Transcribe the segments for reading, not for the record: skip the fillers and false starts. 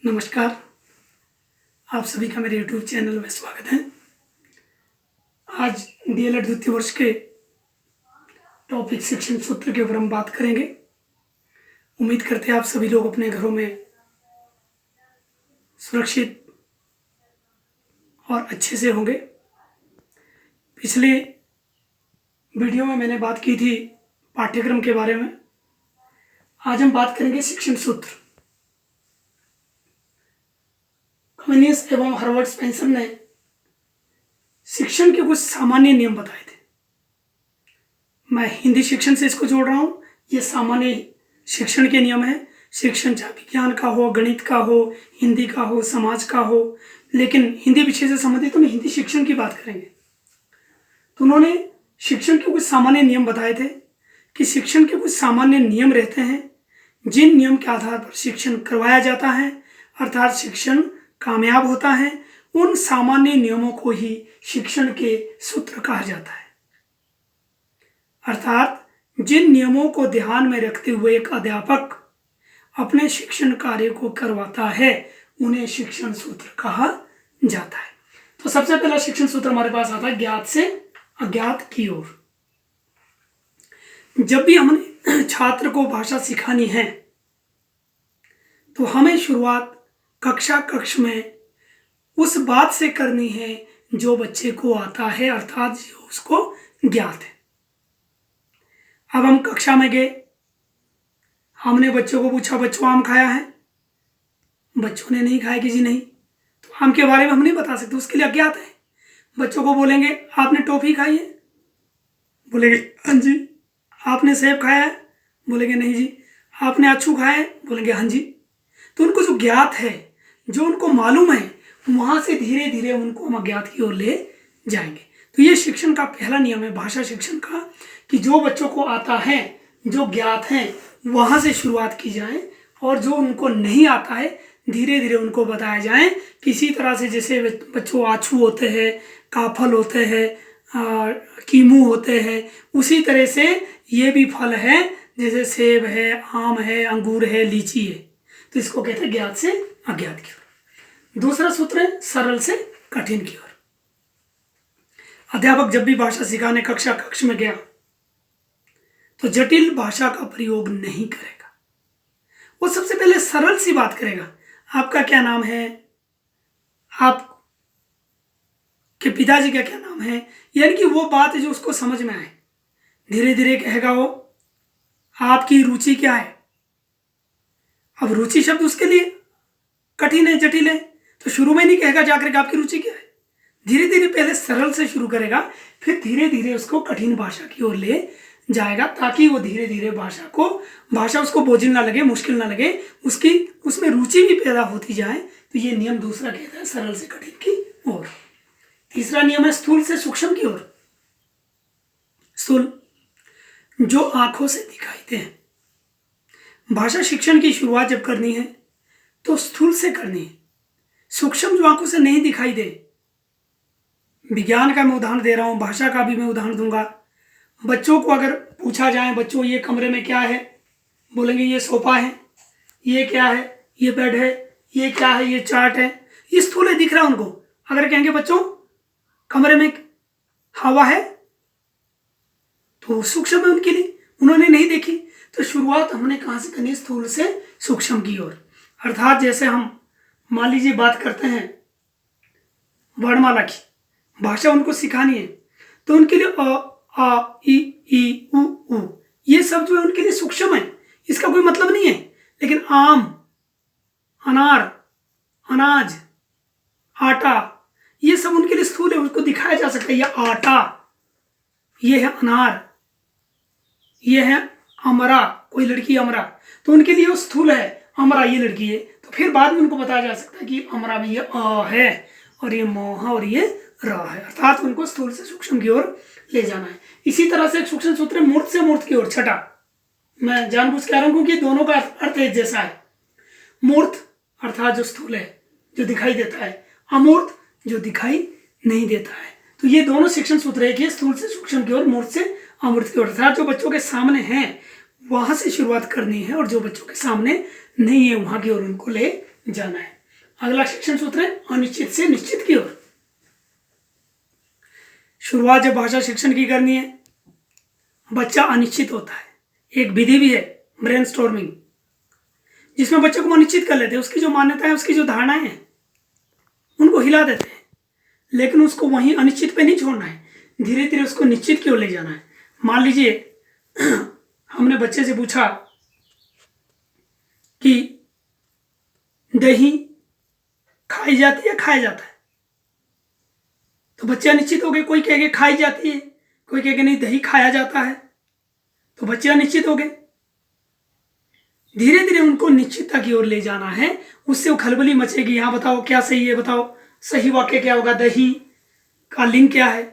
नमस्कार। आप सभी का मेरे YouTube चैनल में स्वागत है। आज डीएलएड द्वितीय वर्ष के टॉपिक शिक्षण सूत्र के ऊपर हम बात करेंगे। उम्मीद करते हैं आप सभी लोग अपने घरों में सुरक्षित और अच्छे से होंगे। पिछले वीडियो में मैंने बात की थी पाठ्यक्रम के बारे में। आज हम बात करेंगे शिक्षण सूत्र। कम्युनिस्ट एवं हार्वर्ड स्पेंसर ने शिक्षण के कुछ सामान्य नियम बताए थे। मैं हिंदी शिक्षण से इसको जोड़ रहा हूँ। ये सामान्य शिक्षण के नियम हैं। शिक्षण चाहे विज्ञान का हो, गणित का हो, हिंदी का हो, समाज का हो, लेकिन हिंदी विषय से संबंधित हम हिंदी शिक्षण की बात करेंगे। तो उन्होंने शिक्षण के कुछ सामान्य नियम बताए थे कि शिक्षण के कुछ सामान्य नियम रहते हैं जिन नियम के आधार पर शिक्षण करवाया जाता है, अर्थात शिक्षण कामयाब होता है। उन सामान्य नियमों को ही शिक्षण के सूत्र कहा जाता है। अर्थात जिन नियमों को ध्यान में रखते हुए एक अध्यापक अपने शिक्षण कार्य को करवाता है उन्हें शिक्षण सूत्र कहा जाता है। तो सबसे पहला शिक्षण सूत्र हमारे पास आता है ज्ञात से अज्ञात की ओर। जब भी हमने छात्र को भाषा सिखानी है तो हमें शुरुआत कक्ष में उस बात से करनी है जो बच्चे को आता है, अर्थात जो उसको ज्ञात है। अब हम कक्षा में गए, हमने बच्चों को पूछा, बच्चों आम खाया है? बच्चों ने नहीं खाया कि जी नहीं। तो आम के बारे में हम नहीं बता सकते, उसके लिए अज्ञात है। बच्चों को बोलेंगे आपने टॉफी खाई है? बोलेंगे हाँ जी। आपने सेब खाया है? बोलेंगे नहीं जी। आपने अच्छू खाया है? बोलेंगे हाँ जी। तो उनको जो ज्ञात है, जो उनको मालूम है, वहां से धीरे धीरे उनको हम अज्ञात की ओर ले जाएंगे। तो ये शिक्षण का पहला नियम है भाषा शिक्षण का, कि जो बच्चों को आता है, जो ज्ञात है, वहां से शुरुआत की जाए और जो उनको नहीं आता है धीरे धीरे उनको बताया जाए। किसी तरह से जैसे बच्चों आछू होते हैं, काफल होते हैं, कीमू होते हैं, उसी तरह से ये भी फल है, जैसे सेब है, आम है, अंगूर है, लीची है। तो इसको कहते हैं ज्ञात से अज्ञात की ओर। दूसरा सूत्र है सरल से कठिन की ओर। अध्यापक जब भी भाषा सिखाने कक्ष में गया तो जटिल भाषा का प्रयोग नहीं करेगा। वो सबसे पहले सरल सी बात करेगा। आपका क्या नाम है? आप के पिताजी का क्या नाम है? यानी कि वो बात जो उसको समझ में आए। धीरे धीरे कहेगा वो आपकी रुचि क्या है। अब रुचि शब्द उसके लिए कठिन है, जटिल है, तो शुरू में नहीं कहेगा जाकर के आपकी रुचि क्या है। धीरे धीरे पहले सरल से शुरू करेगा, फिर धीरे धीरे उसको कठिन भाषा की ओर ले जाएगा, ताकि वो धीरे धीरे भाषा उसको बोझिल ना लगे, मुश्किल ना लगे, उसमें रुचि भी पैदा होती जाए। तो ये नियम दूसरा कहता है सरल से कठिन की ओर। तीसरा नियम है स्थूल से सूक्ष्म की ओर। स्थूल जो आंखों से दिखाई दे। भाषा शिक्षण की शुरुआत जब करनी है तो स्थूल से करनी है। सूक्ष्म जो आंखों से नहीं दिखाई दे। विज्ञान का मैं उदाहरण दे रहा हूं, भाषा का भी मैं उदाहरण दूंगा। बच्चों को अगर पूछा जाए, बच्चों ये कमरे में क्या है? बोलेंगे ये सोफा है। ये क्या है? ये बेड है। ये क्या है? ये चार्ट है। ये स्थूल है, दिख रहा है उनको। अगर कहेंगे बच्चों कमरे में हवा है, तो सूक्ष्म है उनके लिए, उन्होंने नहीं देखी। तो शुरुआत हमने कहां से करनी? स्थूल से सूक्ष्म की ओर। अर्थात जैसे हम मान लीजिए बात करते हैं वर्णमाला की, भाषा उनको सिखानी है, तो उनके लिए अ, आ, ई, उ, ये सब जो है उनके लिए सूक्ष्म है, इसका कोई मतलब नहीं है। लेकिन आम, अनार, अनाज, आटा, ये सब उनके लिए स्थूल है, उसको दिखाया जा सकता है। यह आटा, ये है अनार, ये है अमरा, कोई लड़की अमरा, तो उनके लिए वो स्थूल है। अमरा ये लड़की है, तो फिर बाद में उनको बताया जा सकता है कि अमरा में ये अ है और ये म है और ये र है। अर्थात उनको स्थूल से सूक्ष्म की ओर ले जाना है। इसी तरह से एक सूक्ष्म सूत्र है मूर्त से मूर्त की ओर। छठा, मैं जानबूझ के कह रहा हूं क्योंकि दोनों का अर्थ एक जैसा है। मूर्त अर्थात जो स्थूल है, जो दिखाई देता है, अमूर्त जो दिखाई नहीं देता है। तो ये दोनों शिक्षण सूत्र है कि स्थूल से सूक्ष्म की ओर, मूर्त से अमूर्त की ओर। अर्थात जो बच्चों के सामने हैं वहां से शुरुआत करनी है और जो बच्चों के सामने नहीं है वहां की ओर उनको ले जाना है। अगला शिक्षण सूत्र है अनिश्चित से निश्चित की ओर। शुरुआत जब भाषा शिक्षण की करनी है, बच्चा अनिश्चित होता है। एक विधि भी है ब्रेनस्टॉर्मिंग, जिसमें बच्चे को अनिश्चित कर लेते हैं, उसकी जो मान्यता है, उसकी जो धारणाएं हैं, उनको हिला देते हैं। लेकिन उसको वहीं अनिश्चित पे नहीं छोड़ना है, धीरे धीरे उसको निश्चित की ओर ले जाना है। मान लीजिए हमने बच्चे से पूछा कि दही खाई जाती है खाया जाता है, तो बच्चे अनिश्चित हो गए। कोई कहेगा खाई जाती है, कोई कहेगा नहीं दही खाया जाता है, तो बच्चे अनिश्चित हो गए। धीरे धीरे उनको निश्चितता की ओर ले जाना है, उससे वो खलबली मचेगी। हाँ बताओ क्या सही है, बताओ सही वाक्य क्या होगा, दही का लिंग क्या है,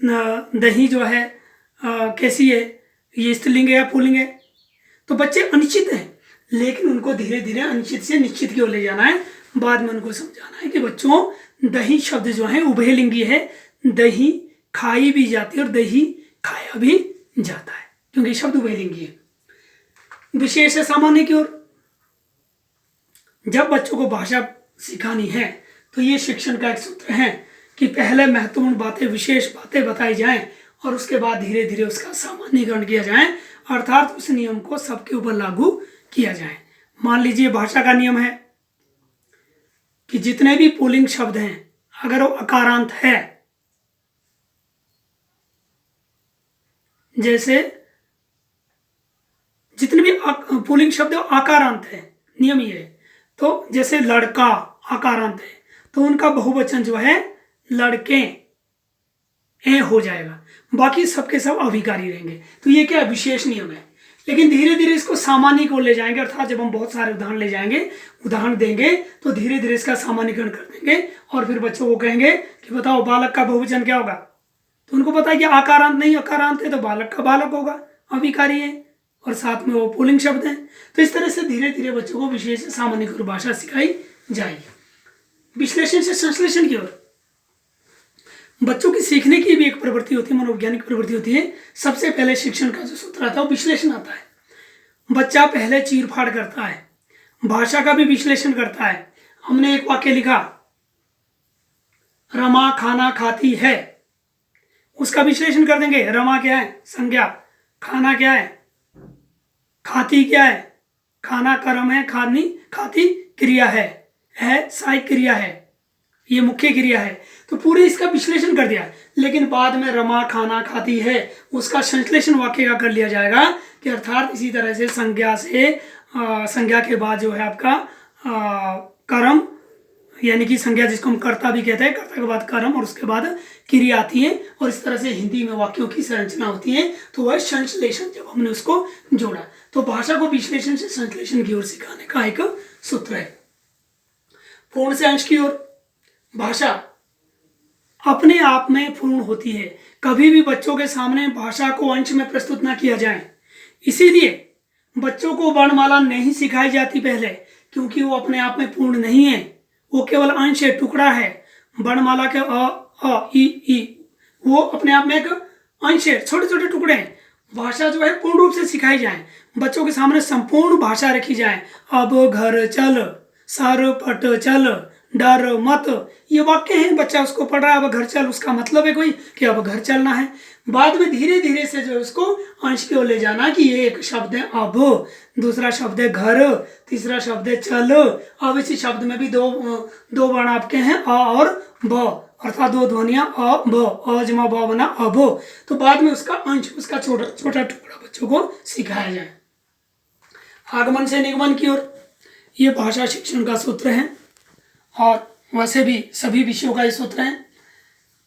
दही जो है कैसी है, ये स्त्रीलिंग है या पुल्लिंग है। तो बच्चे अनिश्चित हैं, लेकिन उनको धीरे धीरे अनिश्चित से निश्चित की ओर ले जाना है। बाद में उनको समझाना है कि बच्चों दही शब्द जो है उभयलिंगी है, दही खाई भी जाती है और दही खाया भी जाता है, क्योंकि शब्द उभयलिंगी है। विशेष से सामान्य की ओर, जब बच्चों को भाषा सिखानी है तो ये शिक्षण का एक सूत्र है कि पहले महत्वपूर्ण बातें, विशेष बातें बताई जाएं और उसके बाद धीरे धीरे उसका सामान्यीकरण किया जाए, अर्थात उस नियम को सबके ऊपर लागू किया जाए। मान लीजिए भाषा का नियम है कि जितने भी पुल्लिंग शब्द हैं, अगर वो अकारांत है, जैसे जितने भी पुल्लिंग शब्द आकारांत है, नियम ये है। तो जैसे लड़का आकारांत है, तो उनका बहुवचन जो है लड़के ए हो जाएगा, बाकी सबके सब अभिकारी रहेंगे। तो ये क्या विशेष नियम है। लेकिन धीरे धीरे इसको सामान्य को ले जाएंगे, अर्थात जब हम बहुत सारे उदाहरण ले जाएंगे, उदाहरण देंगे, तो धीरे धीरे इसका सामान्यीकरण कर देंगे और फिर बच्चों को कहेंगे कि बताओ बालक का बहुवचन क्या होगा, तो उनको पता है कि आकारांत नहीं, आकारांत है तो बालक का बालक होगा, अभिकारी है, और साथ में वो पुल्लिंग शब्द हैं। तो इस तरह से धीरे धीरे बच्चों को विशेष सामान्यीकृत भाषा सिखाई जाएगी। विश्लेषण से संश्लेषण की ओर, बच्चों की सीखने की भी एक प्रवृत्ति होती है, मनोवैज्ञानिक प्रवृत्ति होती है। सबसे पहले शिक्षण का जो सूत्र आता है वो विश्लेषण आता है। बच्चा पहले चीर फाड़ करता है, भाषा का भी विश्लेषण करता है। हमने एक वाक्य लिखा, रमा खाना खाती है, उसका विश्लेषण कर देंगे। रमा क्या है, संज्ञा। खाना क्या है, खाती क्या है, खाना कर्म है, खानी खाती क्रिया है सहायक क्रिया है, ये मुख्य क्रिया है। तो पूरे इसका विश्लेषण कर दिया। लेकिन बाद में रमा खाना खाती है, उसका संश्लेषण वाक्य का कर लिया जाएगा कि अर्थात इसी तरह से संज्ञा से संज्ञा के बाद जो है आपका कर्म, यानी कि संज्ञा जिसको हम कर्ता भी कहते हैं, कर्ता के बाद कर्म और उसके बाद क्रिया आती है, और इस तरह से हिंदी में वाक्यों की संरचना होती है। तो वह संश्लेषण, जब हमने उसको जोड़ा, तो भाषा को विश्लेषण से संश्लेषण की ओर सिखाने का एक सूत्र है। पूर्ण से अंश की ओर, भाषा अपने आप में पूर्ण होती है, कभी भी बच्चों के सामने भाषा को अंश में प्रस्तुत ना किया जाए। इसीलिए बच्चों को वर्णमाला नहीं सिखाई जाती पहले, क्योंकि वो अपने आप में पूर्ण नहीं है, वो केवल अंश है, टुकड़ा है। वर्णमाला के अ ई वो अपने आप में एक अंश है, छोटे छोटे टुकड़े हैं। भाषा जो है पूर्ण रूप से सिखाई जाए, बच्चों के सामने संपूर्ण भाषा रखी जाए। अब घर चल, सर पट चल, डर मत, ये वाक्य हैं, बच्चा उसको पढ़ रहा है। अब घर चल, उसका मतलब है कोई कि अब घर चलना है। बाद में धीरे धीरे से जो उसको अंश की ओर ले जाना कि ये एक शब्द है अब, दूसरा शब्द है घर, तीसरा शब्द है चल। अब इसी शब्द में भी दो वर्ण आपके हैं अ और ब, अर्थात दो ध्वनियां अ ब, अ जमा ब बना अब। तो बाद में उसका अंश, उसका छोटा छोटा टुकड़ा बच्चों को सिखाया जाए। आगमन से निगमन की ओर, ये भाषा शिक्षण का सूत्र है, और वैसे भी सभी विषयों का ये सूत्र है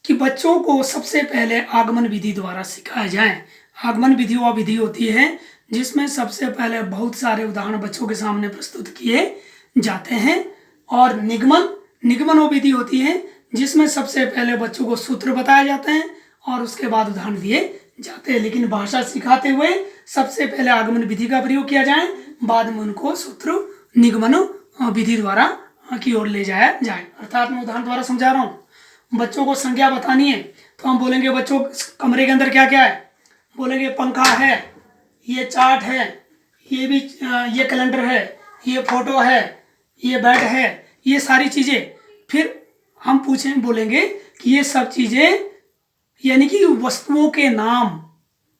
कि बच्चों को सबसे पहले आगमन विधि द्वारा सिखाया जाए। आगमन विधि वह विधि होती है जिसमें सबसे पहले बहुत सारे उदाहरण बच्चों के सामने प्रस्तुत किए जाते हैं, और निगमन वो विधि होती है जिसमें सबसे पहले बच्चों को सूत्र बताए जाते हैं और उसके बाद उदाहरण दिए जाते हैं। लेकिन भाषा सिखाते हुए सबसे पहले आगमन विधि का प्रयोग किया जाए, बाद में उनको सूत्र निगमन विधि द्वारा की ओर ले जाया जाए। अर्थात मैं उदाहरण द्वारा समझा रहा हूँ। बच्चों को संज्ञा बतानी है तो हम बोलेंगे बच्चों कमरे के अंदर क्या क्या है, बोलेंगे पंखा है, ये चार्ट है, ये भी ये कैलेंडर है, ये फोटो है, ये बेड है, ये सारी चीज़ें। फिर हम बोलेंगे कि ये सब चीज़ें यानी कि वस्तुओं के नाम,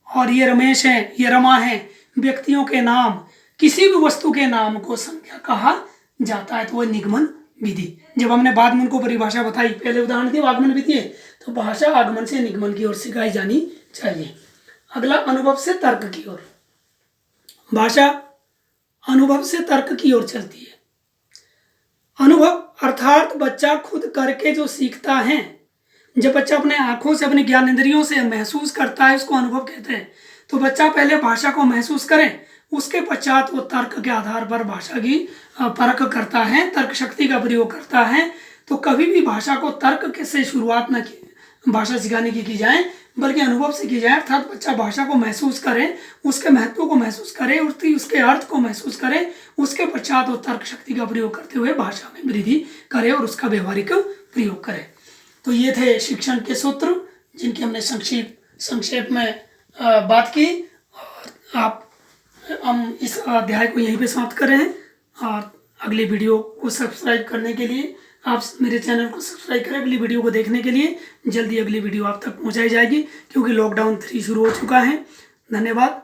और ये रमेश है, ये रमा है, व्यक्तियों के नाम, किसी भी वस्तु के नाम को संज्ञा कहा जाता है, तो वह निगमन विधि। जब हमने बाद में उनको परिभाषा बताई, पहले उदाहरण दिए आगमन विधि है, तो भाषा आगमन से निगमन की ओर सिखाई जानी चाहिए। अगला अनुभव से तर्क की ओर। भाषा अनुभव से तर्क की ओर चलती है। अनुभव अर्थात बच्चा खुद करके जो सीखता है, जब बच्चा अपने आंखों से, अपने ज्ञान इंद्रियों से महसूस करता है, उसको अनुभव कहते हैं। तो बच्चा पहले भाषा को महसूस करे, उसके पश्चात वो तर्क के आधार पर भाषा की परख करता है, तर्क शक्ति का प्रयोग करता है। तो कभी भी भाषा को तर्क से शुरुआत न की, भाषा सिखाने की जाए, बल्कि अनुभव से की जाए। अर्थात बच्चा भाषा को महसूस करे, उसके महत्व को महसूस करे, उसके अर्थ को महसूस करे, उसके पश्चात वो तर्क शक्ति का प्रयोग करते हुए भाषा में वृद्धि करे और उसका व्यवहारिक प्रयोग करे। तो ये थे शिक्षण के सूत्र, जिनकी हमने संक्षेप में बात की। और हम इस अध्याय को यहीं पे समाप्त कर रहे हैं, और अगली वीडियो को सब्सक्राइब करने के लिए आप मेरे चैनल को सब्सक्राइब करें। अगली वीडियो को देखने के लिए जल्दी अगली वीडियो आप तक पहुंचाई जाएगी, क्योंकि लॉकडाउन 3 शुरू हो चुका है। धन्यवाद।